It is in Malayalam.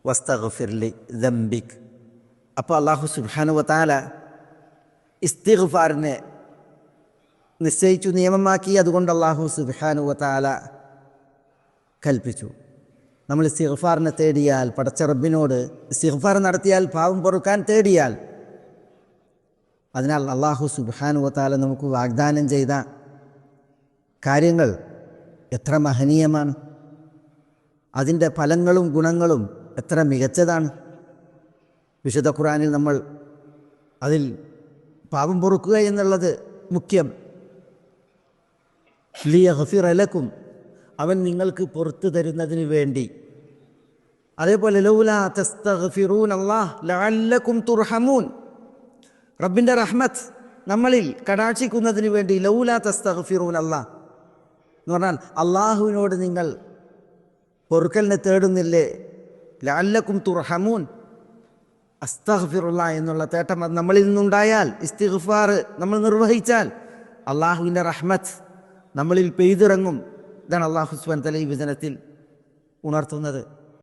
വസ്തഗ്ഫിർ ലി ദംബിക്. അപ്പോൾ അല്ലാഹു സുബ്ഹാനഹു വ തആല ഇസ്തിഗ്ഫാറിനെ നിശ്ചയിച്ചു, നിയമമാക്കി. അതുകൊണ്ട് അല്ലാഹു സുബ്ഹാനഹു വ തആല കൽപ്പിച്ചു, നമ്മൾ ഇസ്തിഗ്ഫാറിനെ തേടിയാൽ, പടച്ച റബ്ബിനോട് ഇസ്തിഗ്ഫാർ നടത്തിയാൽ, പാവം പൊറുക്കാൻ തേടിയാൽ, അതിനാൽ അല്ലാഹു സുബ്ഹാനഹു വ തആല നമുക്ക് വാഗ്ദാനം ചെയ്ത കാര്യങ്ങൾ എത്ര മഹനീയമാണ്, അതിൻ്റെ ഫലങ്ങളും ഗുണങ്ങളും എത്ര മികച്ചതാണ്. വിശുദ്ധ ഖുർആനിൽ നമ്മൾ അതിൽ പാപം പൊറുക്കുക എന്നുള്ളത് മുഖ്യം. ലിയഗ്ഫിറ ലക്കും, അവൻ നിങ്ങൾക്ക് പുറത്തു തരുന്നതിന് വേണ്ടി. അതേപോലെ ലൗലാ തസ്തഗ്ഫിറൂനല്ലാഹ് ലഅല്ലക്കും തുർഹമൂൻ, റബ്ബിൻ്റെ റഹ്മത്ത് നമ്മളിൽ കടാക്ഷിക്കുന്നതിന് വേണ്ടി. ലൗലാ തസ്തഗ്ഫിറൂനല്ലാഹ് എന്ന് പറഞ്ഞാൽ അള്ളാഹുവിനോട് നിങ്ങൾ പൊറുക്കലിനെ തേടുന്നില്ലേ, ലഅല്ലക്കും തുർഹമൂൻ, അസ്തഗ്ഫിറുല്ലാഹ് എന്നുള്ള തേട്ടം നമ്മളിൽ നിന്നുണ്ടായാൽ, ഇസ്തിഗ്ഫാർ നമ്മൾ നിർവഹിച്ചാൽ, അള്ളാഹുവിൻ്റെ റഹ്മത്ത് നമ്മളിൽ പെയ്തിറങ്ങും. ഇതാണ് അല്ലാഹു സുബ്ഹാനഹു വ തആല ഈ വചനത്തിൽ ഉണർത്തുന്നത്.